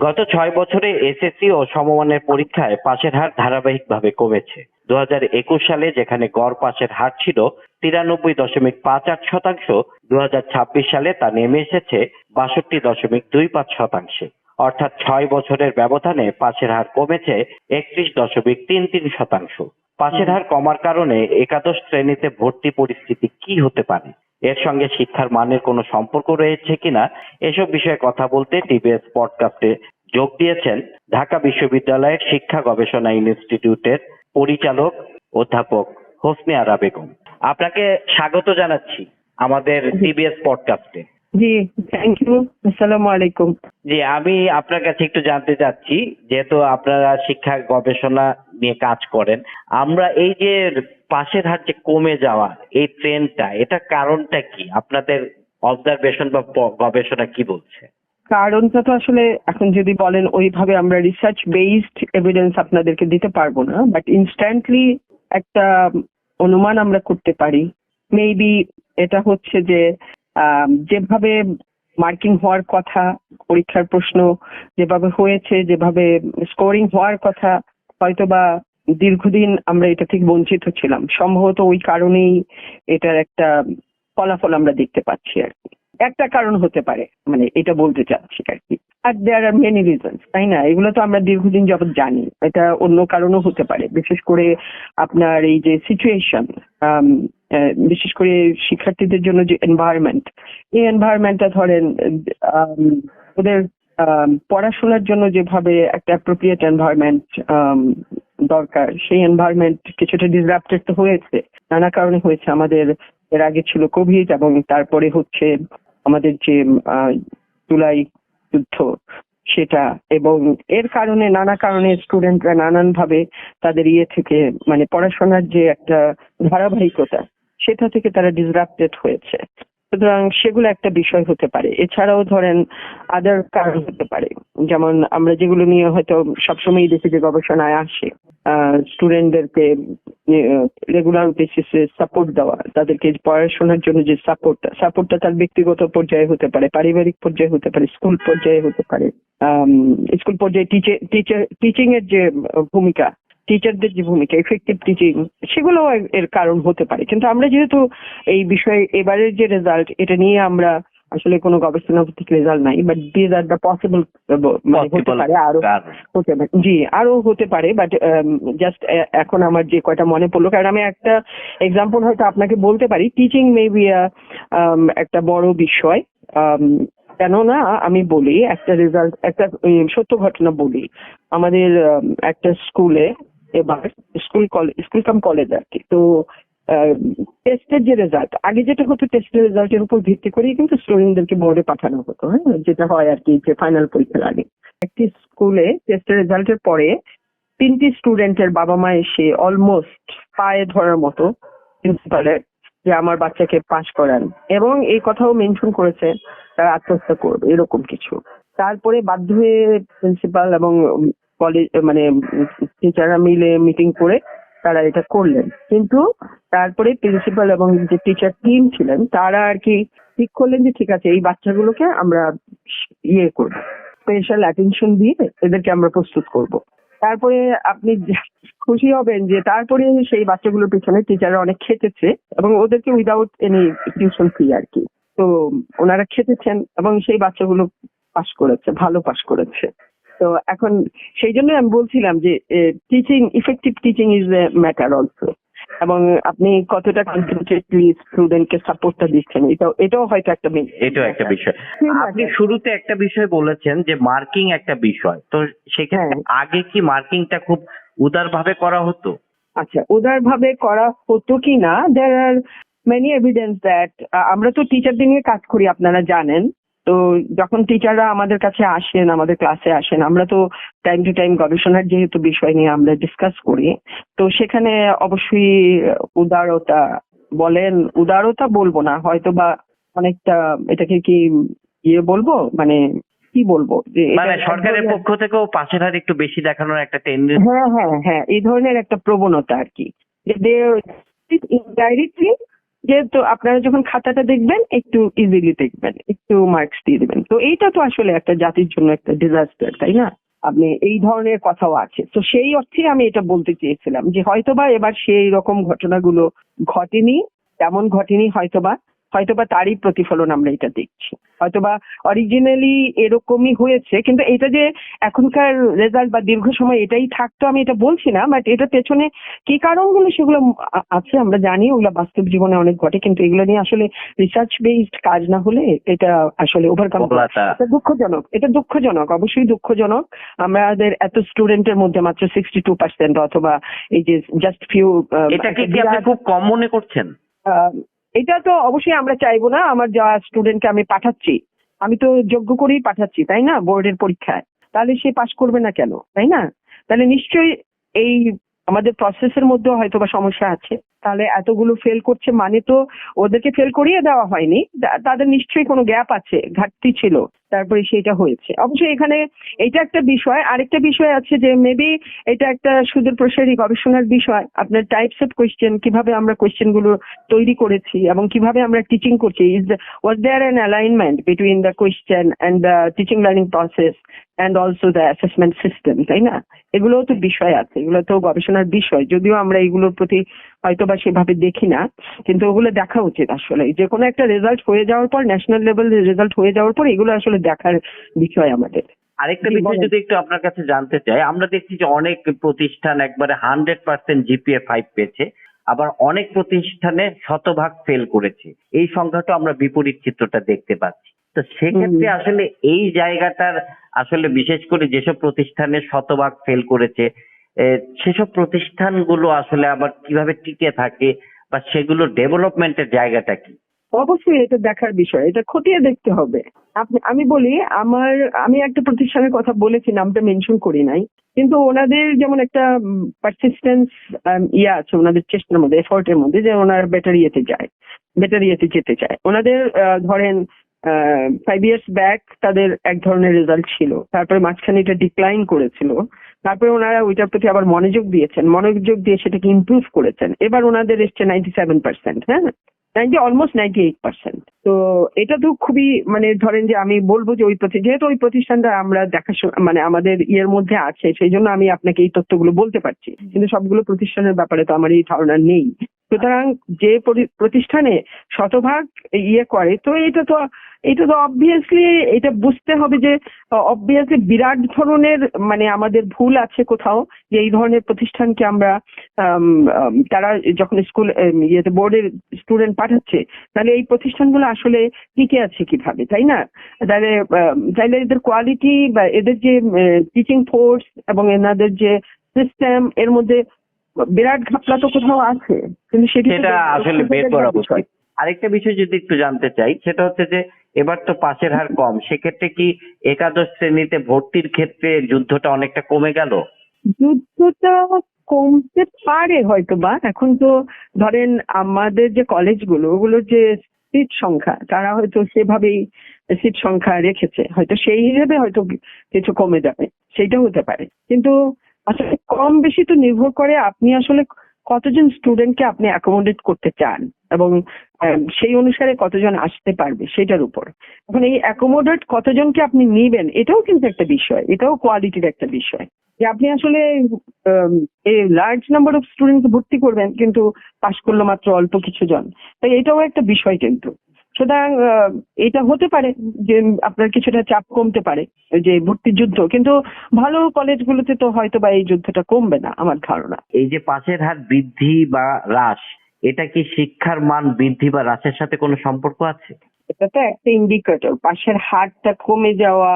গত ৬ বছরে এসএসসি ও সমমানের পরীক্ষায় পাশের হার ধারাবাহিকভাবে কমেছে। ২০২১ সালে যেখানে গড় পাশের হার ছিল ৯৩.৫৮%, ২০২৬ সালে তা নেমে এসেছে ৬২.২৫%। অর্থাৎ ৬ বছরের ব্যবধানে পাশের হার কমেছে ৩১.৩৩%। পাশের হার কমার কারণে একাদশ শ্রেণীতে ভর্তি পরিস্থিতি কি হতে পারে, এর সঙ্গে শিক্ষার মানের কোনো সম্পর্ক রয়েছে কিনা, এসব বিষয়ে কথা বলতে টিবিএস পডকাস্টে যোগ দিয়েছেন ঢাকা বিশ্ববিদ্যালয়ের শিক্ষা গবেষণা ইনস্টিটিউটের পরিচালক অধ্যাপক হোসনে আরা বেগম। আপনাকে স্বাগত জানাচ্ছি আমাদের টিবিএস পডকাস্টে। জি, থ্যাংক ইউ। আসসালামু আলাইকুম। জি, আমি আপনার কাছে একটু জানতে চাচ্ছি, যেহেতু আপনারা শিক্ষা গবেষণা নিয়ে কাজ করেন, আমরা এই যে পাশের হার যে কমে যাওয়া এই ট্রেন্ডটা, এটা কারণটা কি? আপনাদের অবজারভেশন বা গবেষণা কি বলছে? কারণটা তো আসলে এখন যদি বলেন ওইভাবে আমরা রিসার্চ বেসড এভিডেন্স আপনাদেরকে দিতে পারবো না, বাট ইনস্ট্যান্টলি একটা অনুমান আমরা করতে পারি। মেবি এটা হচ্ছে যে যেভাবে মার্কিং হওয়ার কথা, পরীক্ষার প্রশ্ন যেভাবে হয়েছে, যেভাবে স্কোরিং হওয়ার কথা, হয়তোবা দীর্ঘদিন আমরা এটা থেকে বঞ্চিত ছিলাম। সম্ভবত ওই কারণেই এটার একটা ফলাফল আমরা দেখতে পাচ্ছি আর কি। একটা কারণ হতে পারে, মানে এটা বলতে চাচ্ছি আর কি। আর দেয়ার আর মেনি রিজনস, তাই না? এগুলো তো আমরা দীর্ঘদিন যাবত জানি। এটা অন্য কারণও হতে পারে, বিশেষ করে আপনার এই যে সিচুয়েশন, বিশেষ করে শিক্ষার্থীদের জন্য যে এনভায়রনমেন্ট, এই এনভায়রনমেন্টটা ধরেন ওদের পড়াশোনার জন্য যেভাবে একটা অ্যাপ্রোপ্রিয়েট এনভায়রনমেন্ট দরকার, সেই এনভায়রনমেন্ট কিছুটা ডিসরাপ্টেড তো হয়েছে, নানা কারণে হয়েছে। আমাদের এর আগে ছিল কোভিড, এবং তারপরে হচ্ছে আমাদের যে জুলাই যুদ্ধ সেটা, এবং এর কারণে নানা কারণে স্টুডেন্টরা নানান ভাবে তাদের থেকে মানে পড়াশোনার যে একটা ধারাবাহিকতা, সেটা থেকে তারা ডিসরাপ্টেড হয়েছে। সুতরাং সেগুলো একটা বিষয় হতে পারে। এছাড়াও ধরেন আদার কারণ হতে পারে, যেমন আমরা যেগুলো নিয়ে হয়তো সবসময় দেখি যে গবেষণায় আসে, স্টুডেন্টদেরকে রেগুলার বেসিসে সাপোর্ট দেওয়া, তাদেরকে পড়াশোনার জন্য যে সাপোর্টটা তার ব্যক্তিগত পর্যায়ে হতে পারে, পারিবারিক পর্যায়ে হতে পারে, স্কুল পর্যায়ে হতে পারে। স্কুল পর্যায়ে টিচিং এর যে ভূমিকা, টিচারদের যে ভূমিকা, এফেক্টিভ টিচিং, সেগুলো এর কারণ হতে পারে। কিন্তু আমরা যেহেতু এই বিষয়ে এবারের যে রেজাল্ট, এটা নিয়ে আমরা আসলে কোনো গবেষণা ভিত্তিক রেজাল্ট নাই, but these are the possible, হতে পারে, আরো হতে পারে। জি, আরো হতে পারে, বাট জাস্ট এখন আমার যে কয়টা মনে পড়লো, কারণ আমি একটা এক্সাম্পল হয়তো আপনাকে বলতে পারি। টিচিং মেবি একটা বড় বিষয়, কেননা আমি বলি একটা রেজাল্ট, একটা সত্য ঘটনা বলি। আমাদের একটা স্কুলে এবার স্কুল কাম কলেজ আর কি, তো টেস্টের যে রেজাল্ট, আগে যেটা হতো টেস্টের রেজাল্টের উপর ভিত্তি করেই কিন্তু স্টুডেন্টদেরকে বোর্ডে পাঠানো হতো, হ্যাঁ, যেটা হয় আর কি যে ফাইনাল পরীক্ষার আগে। একটি স্কুলে টেস্টের রেজাল্টের পরে 3টি স্টুডেন্টের বাবা মা এসে অলমোস্ট পায়ে ধরার মতো প্রিন্সিপালের যে আমার বাচ্চাকে পাস করান, এবং এই কথাও মেনশন করেছে তারা আত্মহত্যা করবে, এরকম কিছু। তারপরে বাধ্য হয়ে প্রিন্সিপাল এবং কলেজ মানে টিচাররা মিলে মিটিং করে তারা এটা করলেন। কিন্তু তারপরে প্রিন্সিপাল এবং যে টিচার টিম ছিলেন তারা আর কি ঠিক করলেন যে ঠিক আছে, এই বাচ্চাগুলোকে আমরা করব, স্পেশাল অ্যাটেনশন দিয়ে এদেরকে আমরা প্রস্তুত করব। তারপরে আপনি খুশি হবেন যে তারপরে সেই বাচ্চাগুলোর পিছনে টিচাররা অনেক খেটেছে, এবং ওদেরকে উইদাউট এনি টিউশন ফি আর কি। তো ওনারা খেটেছেন এবং সেই বাচ্চাগুলো পাস করেছে, ভালো পাস করেছে। তো এখন সেই জন্য আমি বলছিলাম যে teaching, effective teaching is a matter also, এবং আপনি কতটা কনসেন্ট্রেটলি স্টুডেন্টকে সাপোর্টটা দিচ্ছেন, এটাও হয়তো একটা বিষয়। আপনি শুরুতে একটা বিষয় বলেছেন যে মার্কিং একটা বিষয়, তো সেক্ষেত্রে আগে কি মার্কিংটা খুব উদারভাবে করা হতো? আচ্ছা, উদারভাবে করা হতো কি না, দেয়ার আর মেনি এভিডেন্স দ্যাট, আমরা তো টিচারদের নিয়ে কাজ করি, আপনারা জানেন। তো যখন টিচাররা আমাদের কাছে আসেন, আমাদের ক্লাসে আসেন, আমরা তো টাইম টু টাইম গবেষণার যেহেতু বিষয় নিয়ে আমরা ডিসকাস করি, তো সেখানে অবশ্যই উদারতা বলেন, উদারতা বলবো না হয়তো, বা অনেকটা এটাকে কি বলবো, মানে কি বলবো, যে সরকারের পক্ষ থেকেও পাশের হার একটু বেশি দেখানোর একটা টেন্ডেন্সি। হ্যাঁ, এই ধরনের একটা প্রবণতা আর কি, যে ইনডাইরেক্টলি যে তো আপনারা যখন খাতাটা দেখবেন একটু ইজিলি দেখবেন, একটু মার্কস দিয়ে দেবেন। তো এইটা তো আসলে একটা জাতির জন্য একটা ডিজাস্টার, তাই না? আপনি এই ধরনের কথাও আছে। তো সেই অর্থে আমি এটা বলতে চেয়েছিলাম যে হয়তোবা এবার সেই রকম ঘটনাগুলো ঘটেনি, তেমন ঘটেনি হয়তোবা তারই প্রতিফলন আমরা এটা দেখছি। হয়তোবা অরিজিনালি এরকমই হয়েছে, কিন্তু এটা যে এখনকার রেজাল্ট বা দীর্ঘ সময় এটাই থাকতো আমি এটা বলছি না, বাট এটা পেছনে কি কারণগুলো সেগুলো আছে আমরা জানি, ওগুলো বাস্তব জীবনে অনেক ঘটে, কিন্তু এগুলো নিয়ে আসলে রিসার্চ বেসড কাজ না হলে এটা আসলে ওভারকাম করা এটা দুঃখজনক, অবশ্যই দুঃখজনক। আমাদের এত স্টুডেন্টের মধ্যে মাত্র 62% অথবা এই যে জাস্ট ফিউ, এটাকে কি আপনি খুব কম মনে করছেন? এটা তো অবশ্যই আমরা চাইবো না। আমার যা স্টুডেন্টকে আমি পাঠাচ্ছি, আমি তো যোগ্য করেই পাঠাচ্ছি, তাই না, বোর্ডের পরীক্ষায়। তাহলে সে পাশ করবে না কেন, তাই না? তাহলে নিশ্চয়ই এই আমাদের প্রসেসের মধ্যে হয়তো বা সমস্যা আছে। তাহলে এতগুলো ফেল করছে মানে তো ওদেরকে ফেল করিয়ে দেওয়া হয়নি, তাদের নিশ্চয়ই কোনো গ্যাপ আছে, ঘাটতি ছিল, তারপরে সেটা হয়েছে। অবশ্যই এখানে এটা একটা বিষয়। আরেকটা বিষয় আছে যে মেবি এটা একটা সুদূর প্রসারী গবেষণার বিষয়। আপনার টাইপস অফ কোয়েশ্চেন, কিভাবে আমরা কোয়েশ্চেন গুলো তৈরি করেছি এবং কিভাবে আমরা টিচিং করছি, was there an alignment between the question and the teaching learning process and also the assessment system, তাই না? এগুলোও তো বিষয় আছে, এগুলো তো গবেষণার বিষয়, যদিও আমরা এগুলোর প্রতি হয়তোবা সেভাবে দেখি না, কিন্তু ওগুলো দেখা উচিত। আসলে যে কোনো একটা রেজাল্ট হয়ে যাওয়ার পর, ন্যাশনাল লেভেল রেজাল্ট হয়ে যাওয়ার পর এগুলো আসলে দেখার বিষয় আমাদের। আরেকটা বিষয় যদি একটু আপনার কাছে জানতে চাই, আমরা দেখছি যে অনেক প্রতিষ্ঠান একবারে 100% জিপিএ 5 পেয়েছে, আবার অনেক প্রতিষ্ঠানে শতভাগ ফেল করেছে। এই সংখ্যাটা আমরা বিপরীত চিত্রটা দেখতে পাচ্ছি। তো সেক্ষেত্রে আসলে এই জায়গাটার আসলে বিশেষ করে যেসব প্রতিষ্ঠানে শতভাগ ফেল করেছে, সেসব প্রতিষ্ঠানগুলো আসলে আবার কিভাবে টিকে থাকে বা সেগুলো ডেভেলপমেন্টের জায়গাটা কি? অবশ্যই এটা দেখার বিষয়, এটা খতিয়ে দেখতে হবে। আমি বলি, আমি একটা প্রতিষ্ঠানের কথা বলেছি, নামটা মেনশন করি নাই, কিন্তু ওনাদের যেমন একটা পারসিস্টেন্স আছে ওনাদের চেষ্টার মধ্যে, এফোর্টের মধ্যে, যে ওনারা বেটার ইয়েতে যেতে চায়। ওনাদের ধরেন 5 years ব্যাক তাদের এক ধরনের রেজাল্ট ছিল, তারপরে মাঝখানে এটা ডিক্লাইন করেছিল, তারপরে ওনারা ওইটার প্রতি আবার মনোযোগ দিয়ে সেটাকে ইমপ্রুভ করেছেন। এবার ওনাদের এসছে 97%, হ্যাঁ, অলমোস্ট 98%। তো এটা তো খুবই, মানে ধরেন যে আমি বলবো যে যেহেতু ওই প্রতিষ্ঠানটা আমরা মানে আমাদের ইয়ের মধ্যে আছে, সেই জন্য আমি আপনাকে এই তথ্যগুলো বলতে পারছি, কিন্তু সবগুলো প্রতিষ্ঠানের ব্যাপারে তো আমার এই ধারণা নেই। সুতরাং যে প্রতিষ্ঠানে শতভাগ ইয়ে করে, তো এটা তো অবভিয়াসলি এটা বুঝতে হবে যে অবভিয়াসলি বিরাট ধরনের মানে আমাদের ভুল আছে কোথাও, যে এই ধরনের প্রতিষ্ঠানকে আমরা তারা যখন স্কুল ইয়েতে বোর্ডের স্টুডেন্ট পাঠাচ্ছে, তাহলে এই প্রতিষ্ঠানগুলো আসলে টিকে আছে কিভাবে, তাই না? তাহলে এদের কোয়ালিটি বা এদের যে টিচিং ফোর্স এবং এনাদের যে সিস্টেম, এর মধ্যে বিরাট ঘাপলা তো কোথাও আছে, কিন্তু সেটা আসলে বের করা উচিত। আরেকটা বিষয় যদি একটু জানতে চাই, সেটা হচ্ছে যে এবার তো পাশের হার কম, সেক্ষেত্রে কি একাদশ শ্রেণীতে ভর্তির ক্ষেত্রে যুদ্ধটা অনেকটা কমে গেল? যুদ্ধটা কমতে পারে হয়তো বা। এখন তো ধরেন আমাদের যে কলেজগুলো, ওগুলোর যে সিট সংখ্যা, তারা হয়তো সেভাবেই সিট সংখ্যা রেখেছে, হয়তো সেই হিসেবে হয়তো কিছু কমে যাবে, সেইটা হতে পারে। কিন্তু আসলে কম বেশি তো নির্ভর করে আপনি আসলে কতজন স্টুডেন্টকে আপনি অ্যাকোমোডেট করতে চান এবং সেই অনুসারে কতজন আসতে পারবে সেটার উপর। এখন এই অ্যাকোমোডেট কতজনকে আপনি নিবেন, এটাও কিন্তু একটা বিষয়, এটাও কোয়ালিটির একটা বিষয়, যে আপনি আসলে এই লার্জ নাম্বার অফ স্টুডেন্ট ভর্তি করবেন কিন্তু পাশ করলো মাত্র অল্প কিছু জন, তাই এটাও একটা বিষয়। কিন্তু সুতরাং এটা হতে পারে যে আপনার কিছুটা চাপ কমতে পারে যে ভর্তির যুদ্ধ, কিন্তু ভালো কলেজগুলোতে তো হয়তো বা এই যুদ্ধটা কমবে না আমার ধারণা। এই যে পাশের হার বৃদ্ধি বা হ্রাস, এটা কি শিক্ষার মান বৃদ্ধি বা হ্রাসের সাথে কোনো সম্পর্ক আছে? এটা তো একটা ইন্ডিকেটর, পাশের হারটা কমে যাওয়া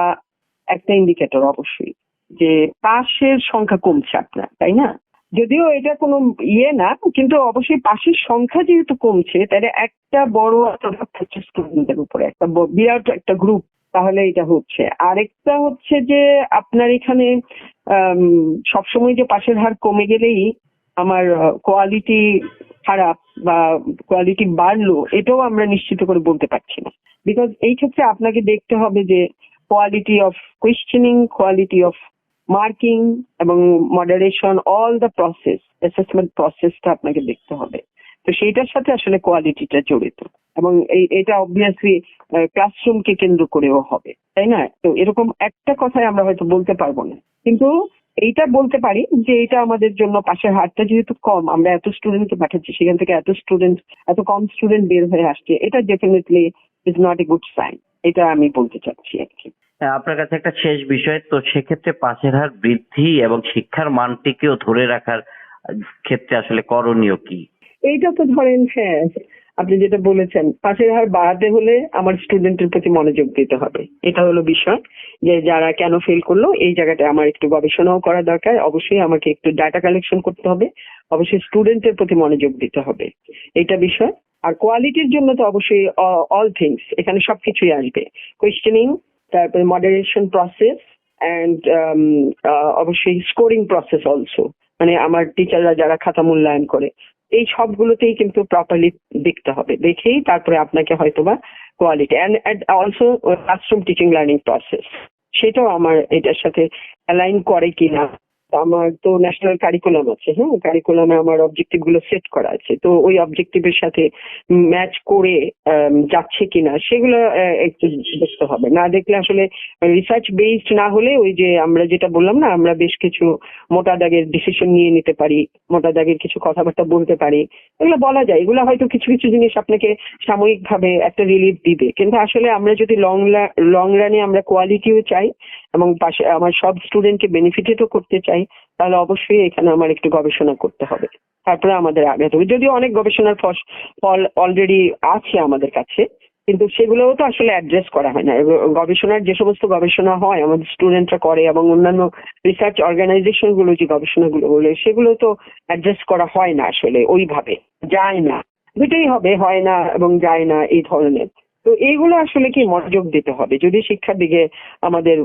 একটা ইন্ডিকেটর অবশ্যই, যে পাশের সংখ্যা কমছে আপনার, তাই না? যদিও এটা কোনো ইয়ে না, কিন্তু অবশ্যই পাশের সংখ্যা যেহেতু কমছে, তাহলে একটা বড় প্রভাব পড়ছে স্টুডেন্টদের উপরে, একটা বিরাট একটা গ্রুপ, তাহলে এটা হচ্ছে। আরেকটা হচ্ছে যে আপনার এখানে সবসময় যে পাশের হার কমে গেলেই আমার কোয়ালিটি খারাপ বা কোয়ালিটি বাড়লো, এটাও আমরা নিশ্চিত করে বলতে পারছি না। বিকজ এই ক্ষেত্রে আপনাকে দেখতে হবে যে quality of questioning, quality of marking এবং moderation, all the process, assessment প্রসেসটা আপনাকে দেখতে হবে। তো সেইটার সাথে আসলে কোয়ালিটিটা জড়িত, এবং এটা অবভিয়াসলি ক্লাসরুমকে কেন্দ্র করেও হবে, তাই না? তো এরকম একটা কথায় আমরা হয়তো বলতে পারবো না, কিন্তু এইটা বলতে পারি যে এটা আমাদের জন্য পাশের হারটা যেহেতু কম, আমরা এত স্টুডেন্টকে পাঠাচ্ছি, সেখান থেকে এত কম স্টুডেন্ট বের হয়ে আসছে, এটা definitely is not a good sign, এটা আমি বলতে চাচ্ছি আর কি। হ্যাঁ, আপনার কাছে একটা শেষ বিষয়, তো সেক্ষেত্রে পাশের হার বৃদ্ধি এবং শিক্ষার মানটিকেও ধরে রাখার ক্ষেত্রে আসলে করণীয় কি? এইটা তো ধরেন, হ্যাঁ, আপনি যেটা বলেছেন, পাশের হার বাড়াতে হলে আমার স্টুডেন্টের প্রতি মনোযোগ দিতে হবে, এটা হলো বিষয়। যে যারা কেন ফেল করলো এই জায়গাটা আমার একটু গবেষণাও করা দরকার, অবশ্যই আমাকে একটু ডাটা কালেকশন করতে হবে, অবশ্যই স্টুডেন্টের প্রতি মনোযোগ দিতে হবে, এটা বিষয়। আর কোয়ালিটির জন্য তো অবশ্যই অল থিংস, এখানে সবকিছুই আসবে, কোয়েশ্চেনিং, তারপরে মডারেশন প্রসেস, অ্যান্ড অবশ্যই স্কোরিং প্রসেস অলসো, মানে আমার টিচাররা যারা খাতা মূল্যায়ন করে, এই সবগুলোতেই কিন্তু প্রপারলি দেখতে হবে, দেখেই তারপরে আপনাকে হয়তোবা quality and also classroom teaching learning process, সেটাও আমার এটার সাথে অ্যালাইন করে কিনা। আমার তো ন্যাশনাল কারিকুলাম আছে, হ্যাঁ, কারিকুলামে আমার অবজেক্টিভ গুলো সেট করা আছে, তো ওই অবজেক্টিভের সাথে ম্যাচ করে যাচ্ছে কিনা সেগুলো একটু দেখতে হবে, না দেখলে আসলে রিসার্চ বেসড না হলে ওই যে আমরা যেটা বললাম না, আমরা বেশ কিছু মোটা দাগের ডিসিশন নিয়ে নিতে পারি, মোটা দাগের কিছু কথাবার্তা বলতে পারি, এগুলো বলা যায়, এগুলো হয়তো কিছু কিছু জিনিস আপনাকে সাময়িকভাবে একটা রিলিফ দিবে, কিন্তু আসলে আমরা যদি লং রানে আমরা কোয়ালিটিও চাই এবং পাশে আমার সব স্টুডেন্টকে বেনিফিটেডও করতে চাই, তাহলে অবশ্যই এখানে আমার একটু গবেষণা করতে হবে, তারপরে আমাদের আগাতে হবে। যদিও অনেক গবেষণার ফল অলরেডি আছে আমাদের কাছে, কিন্তু সেগুলোও তো আসলে অ্যাড্রেস করা হয় না। গবেষণার যে সমস্ত গবেষণা হয় আমাদের স্টুডেন্টরা করে এবং অন্যান্য রিসার্চ অর্গানাইজেশন গুলো যে গবেষণাগুলো বলে, সেগুলো তো অ্যাড্রেস করা হয় না, আসলে ওইভাবে যায় না, দুটোই হবে, হয় না এবং যায় না এই ধরনের। তো এইগুলো আসলে কি মনোযোগ দিতে হবে, যদি শিক্ষার দিকে আমাদের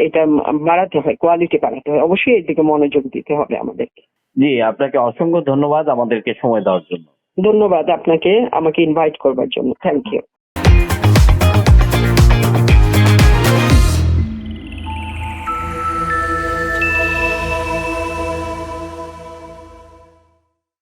এটা বাড়াতে হয়, কোয়ালিটি বাড়াতে হয়, অবশ্যই এর দিকে মনোযোগ দিতে হবে আমাদেরকে। জি, আপনাকে অসংখ্য ধন্যবাদ আমাদেরকে সময় দেওয়ার জন্য। ধন্যবাদ আপনাকে আমাকে ইনভাইট করবার জন্য, থ্যাংক ইউ।